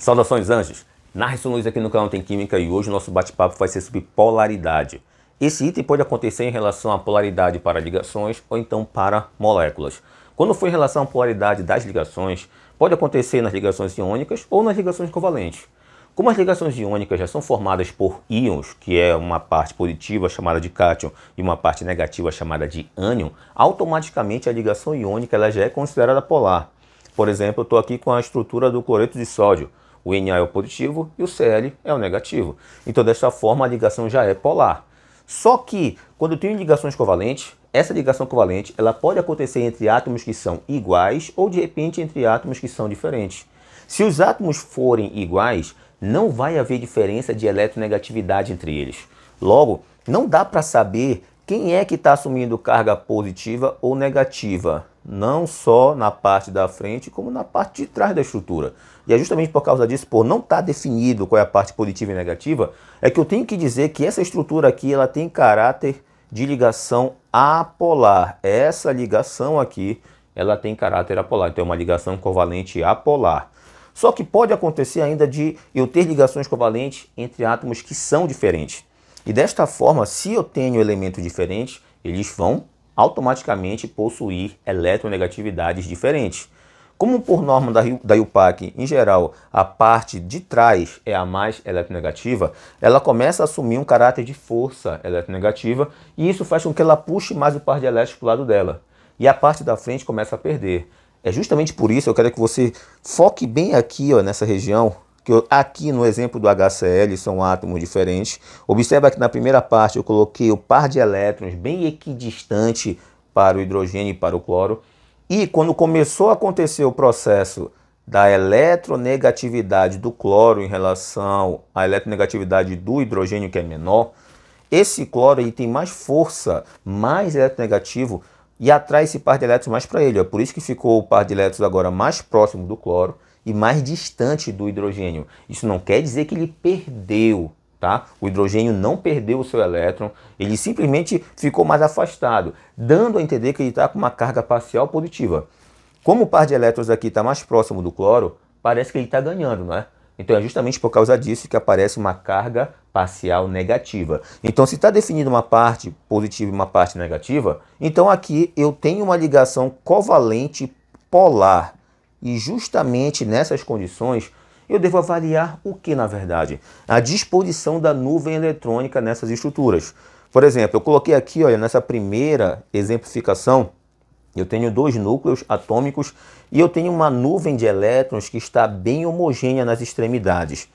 Saudações, anjos! Narson Luiz aqui no canal Tem Química e hoje o nosso bate-papo vai ser sobre polaridade. Esse item pode acontecer em relação à polaridade para ligações ou então para moléculas. Quando for em relação à polaridade das ligações, pode acontecer nas ligações iônicas ou nas ligações covalentes. Como as ligações iônicas já são formadas por íons, que é uma parte positiva chamada de cátion e uma parte negativa chamada de ânion, automaticamente a ligação iônica ela já é considerada polar. Por exemplo, eu estou aqui com a estrutura do cloreto de sódio. O Na é o positivo e o Cl é o negativo. Então, desta forma, a ligação já é polar. Só que, quando eu tenho ligações covalentes, essa ligação covalente ela pode acontecer entre átomos que são iguais ou, de repente, entre átomos que são diferentes. Se os átomos forem iguais, não vai haver diferença de eletronegatividade entre eles. Logo, não dá para saber quem é que está assumindo carga positiva ou negativa, não só na parte da frente, como na parte de trás da estrutura. E é justamente por causa disso, por não estar definido qual é a parte positiva e negativa, é que eu tenho que dizer que essa estrutura aqui ela tem caráter de ligação apolar. Essa ligação aqui ela tem caráter apolar, então é uma ligação covalente apolar. Só que pode acontecer ainda de eu ter ligações covalentes entre átomos que são diferentes. E desta forma, se eu tenho elementos diferentes, eles vão automaticamente possuir eletronegatividades diferentes. Como por norma da IUPAC, em geral, a parte de trás é a mais eletronegativa, ela começa a assumir um caráter de força eletronegativa e isso faz com que ela puxe mais o par de elétrons para o lado dela. E a parte da frente começa a perder. É justamente por isso que eu quero que você foque bem aqui, ó, nessa região, que aqui no exemplo do HCl são átomos diferentes. Observa que na primeira parte eu coloquei o par de elétrons bem equidistante para o hidrogênio e para o cloro. E quando começou a acontecer o processo da eletronegatividade do cloro em relação à eletronegatividade do hidrogênio, que é menor, esse cloro aí tem mais força, mais eletronegativo e atrai esse par de elétrons mais para ele. É por isso que ficou o par de elétrons agora mais próximo do cloro e mais distante do hidrogênio. Isso não quer dizer que ele perdeu, tá? O hidrogênio não perdeu o seu elétron, ele simplesmente ficou mais afastado, dando a entender que ele está com uma carga parcial positiva. Como o par de elétrons aqui está mais próximo do cloro, parece que ele está ganhando, não é? Então é justamente por causa disso que aparece uma carga parcial negativa. Então se está definido uma parte positiva e uma parte negativa, então aqui eu tenho uma ligação covalente polar. E justamente nessas condições, eu devo avaliar o que, na verdade? A disposição da nuvem eletrônica nessas estruturas. Por exemplo, eu coloquei aqui, olha, nessa primeira exemplificação, eu tenho dois núcleos atômicos e eu tenho uma nuvem de elétrons que está bem homogênea nas extremidades.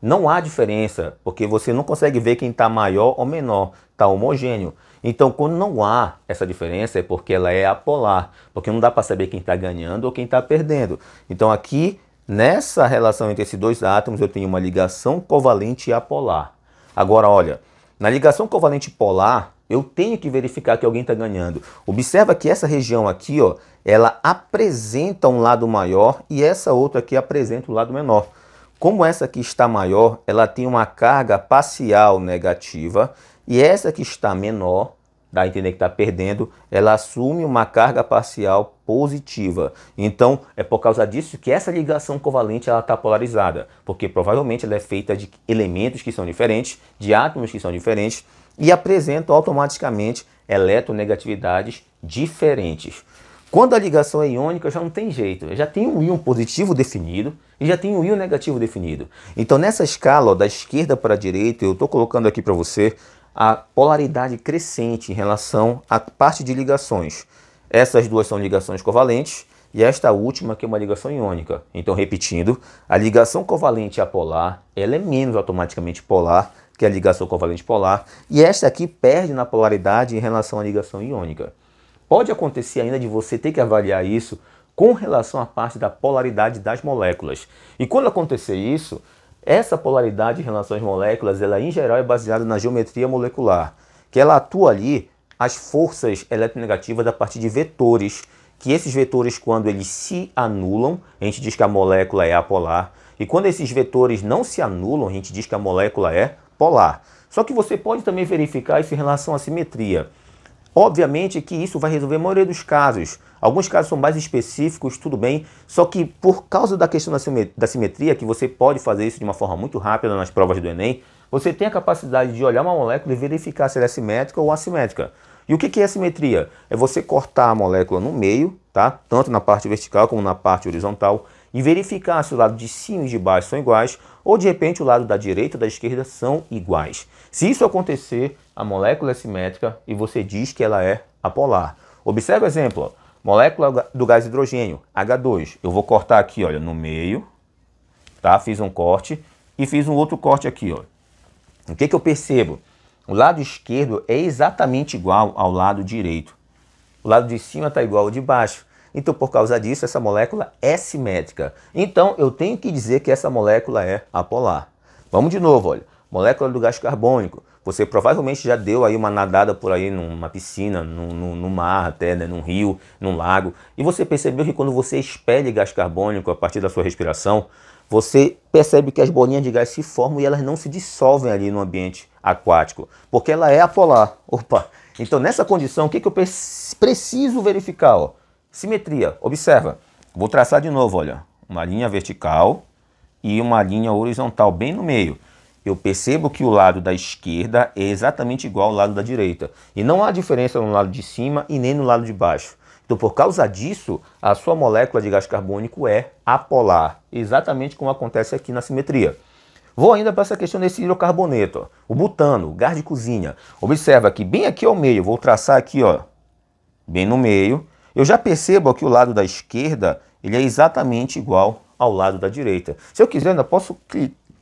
Não há diferença, porque você não consegue ver quem está maior ou menor, está homogêneo. Então, quando não há essa diferença, é porque ela é apolar, porque não dá para saber quem está ganhando ou quem está perdendo. Então, aqui, nessa relação entre esses dois átomos, eu tenho uma ligação covalente apolar. Agora, olha, na ligação covalente polar, eu tenho que verificar que alguém está ganhando. Observa que essa região aqui, ó, ela apresenta um lado maior e essa outra aqui apresenta um lado menor. Como essa aqui está maior, ela tem uma carga parcial negativa e essa que está menor, dá a entender que está perdendo, ela assume uma carga parcial positiva. Então, é por causa disso que essa ligação covalente está polarizada, porque provavelmente ela é feita de elementos que são diferentes, de átomos que são diferentes e apresentam automaticamente eletronegatividades diferentes. Quando a ligação é iônica, já não tem jeito. Já tem um íon positivo definido e já tem um íon negativo definido. Então, nessa escala, ó, da esquerda para a direita, eu estou colocando aqui para você a polaridade crescente em relação à parte de ligações. Essas duas são ligações covalentes e esta última que é uma ligação iônica. Então, repetindo, a ligação covalente apolar, ela é menos automaticamente polar que a ligação covalente polar e esta aqui perde na polaridade em relação à ligação iônica. Pode acontecer ainda de você ter que avaliar isso com relação à parte da polaridade das moléculas. E quando acontecer isso, essa polaridade em relação às moléculas, ela em geral é baseada na geometria molecular, que ela atua ali as forças eletronegativas a partir de vetores, que esses vetores, quando eles se anulam, a gente diz que a molécula é apolar, e quando esses vetores não se anulam, a gente diz que a molécula é polar. Só que você pode também verificar isso em relação à simetria. Obviamente que isso vai resolver a maioria dos casos. Alguns casos são mais específicos, tudo bem, só que por causa da questão da simetria, que você pode fazer isso de uma forma muito rápida nas provas do Enem, você tem a capacidade de olhar uma molécula e verificar se ela é simétrica ou assimétrica. E o que é a simetria? É você cortar a molécula no meio, tá? Tanto na parte vertical como na parte horizontal, e verificar se o lado de cima e de baixo são iguais, ou de repente o lado da direita e da esquerda são iguais. Se isso acontecer, a molécula é simétrica e você diz que ela é apolar. Observe o exemplo, ó. Molécula do gás hidrogênio, H2. Eu vou cortar aqui, olha, no meio, tá? Fiz um corte e fiz um outro corte aqui, ó. O que eu percebo? O lado esquerdo é exatamente igual ao lado direito. O lado de cima está igual ao de baixo. Então, por causa disso, essa molécula é simétrica. Então, eu tenho que dizer que essa molécula é apolar. Vamos de novo, olha. Molécula do gás carbônico. Você provavelmente já deu aí uma nadada por aí numa piscina, no mar até, né, num rio, num lago. E você percebeu que quando você expele gás carbônico a partir da sua respiração, você percebe que as bolinhas de gás se formam e elas não se dissolvem ali no ambiente aquático, porque ela é apolar. Opa! Então, nessa condição, o que eu preciso verificar? Ó? Simetria. Observa. Vou traçar de novo, olha. Uma linha vertical e uma linha horizontal bem no meio. Eu percebo que o lado da esquerda é exatamente igual ao lado da direita. E não há diferença no lado de cima e nem no lado de baixo. Então, por causa disso, a sua molécula de gás carbônico é apolar. Exatamente como acontece aqui na simetria. Vou ainda para essa questão desse hidrocarboneto. Ó. O butano, gás de cozinha. Observa que bem aqui ao meio, vou traçar aqui, ó, bem no meio. Eu já percebo que o lado da esquerda ele é exatamente igual ao lado da direita. Se eu quiser, ainda posso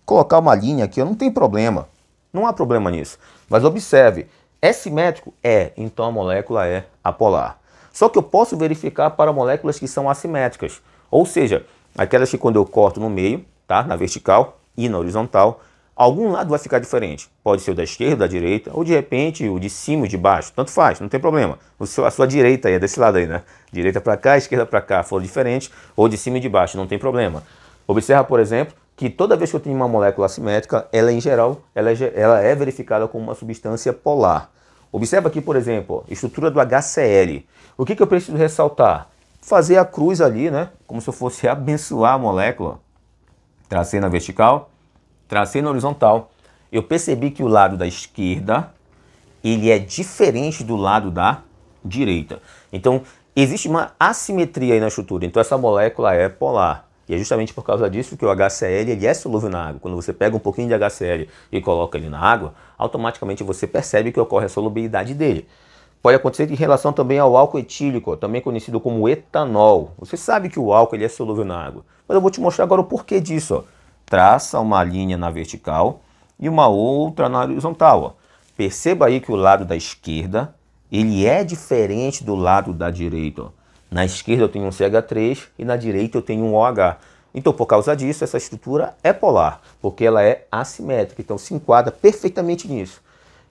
colocar uma linha aqui, não tem problema. Não há problema nisso. Mas observe, é simétrico? É, então a molécula é apolar. Só que eu posso verificar para moléculas que são assimétricas. Ou seja, aquelas que quando eu corto no meio, tá, na vertical e na horizontal, algum lado vai ficar diferente. Pode ser o da esquerda, da direita, ou de repente o de cima e de baixo. Tanto faz, não tem problema. A sua direita aí, é desse lado aí, né? Direita para cá, esquerda para cá, for diferente, ou de cima e de baixo, não tem problema. Observa, por exemplo, que toda vez que eu tenho uma molécula assimétrica, ela em geral, ela é verificada como uma substância polar. Observa aqui, por exemplo, a estrutura do HCl. O que eu preciso ressaltar? Fazer a cruz ali, né? Como se eu fosse abençoar a molécula. Tracei na vertical, tracei na horizontal. Eu percebi que o lado da esquerda, ele é diferente do lado da direita. Então, existe uma assimetria aí na estrutura. Então, essa molécula é polar. E é justamente por causa disso que o HCl ele é solúvel na água. Quando você pega um pouquinho de HCl e coloca ele na água, automaticamente você percebe que ocorre a solubilidade dele. Pode acontecer em relação também ao álcool etílico, também conhecido como etanol. Você sabe que o álcool ele é solúvel na água. Mas eu vou te mostrar agora o porquê disso. Ó. Traça uma linha na vertical e uma outra na horizontal. Ó. Perceba aí que o lado da esquerda ele é diferente do lado da direita. Ó. Na esquerda eu tenho um CH3 e na direita eu tenho um OH. Então, por causa disso, essa estrutura é polar, porque ela é assimétrica. Então, se enquadra perfeitamente nisso.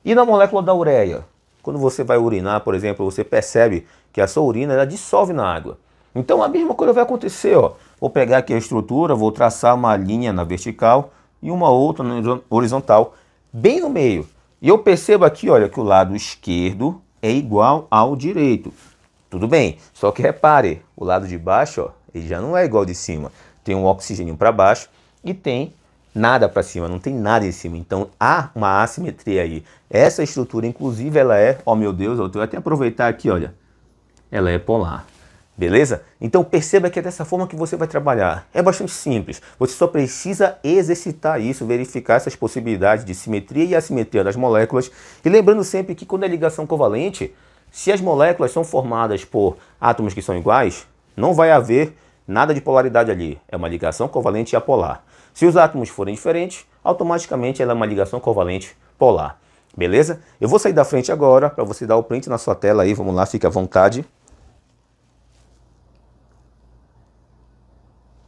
E na molécula da ureia? Quando você vai urinar, por exemplo, você percebe que a sua urina ela dissolve na água. Então, a mesma coisa vai acontecer. Ó. Vou pegar aqui a estrutura, vou traçar uma linha na vertical e uma outra na horizontal, bem no meio. E eu percebo aqui, olha, que o lado esquerdo é igual ao direito. Tudo bem, só que repare, o lado de baixo, ó, ele já não é igual ao de cima. Tem um oxigênio para baixo e tem nada para cima, não tem nada em cima. Então há uma assimetria aí. Essa estrutura, inclusive, ela é, ó meu Deus, eu vou até aproveitar aqui, olha, ela é polar. Beleza? Então perceba que é dessa forma que você vai trabalhar. É bastante simples. Você só precisa exercitar isso, verificar essas possibilidades de simetria e assimetria das moléculas. E lembrando sempre que quando é ligação covalente, se as moléculas são formadas por átomos que são iguais, não vai haver nada de polaridade ali. É uma ligação covalente apolar. Se os átomos forem diferentes, automaticamente ela é uma ligação covalente polar. Beleza? Eu vou sair da frente agora para você dar o print na sua tela aí. Vamos lá, fique à vontade.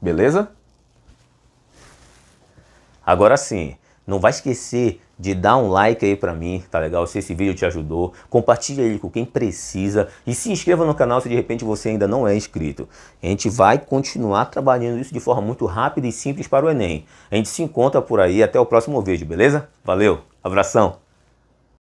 Beleza? Agora sim, não vai esquecer de dar um like aí pra mim, tá legal? Se esse vídeo te ajudou, compartilha ele com quem precisa e se inscreva no canal se de repente você ainda não é inscrito. A gente vai continuar trabalhando isso de forma muito rápida e simples para o Enem. A gente se encontra por aí, até o próximo vídeo, beleza? Valeu, abração!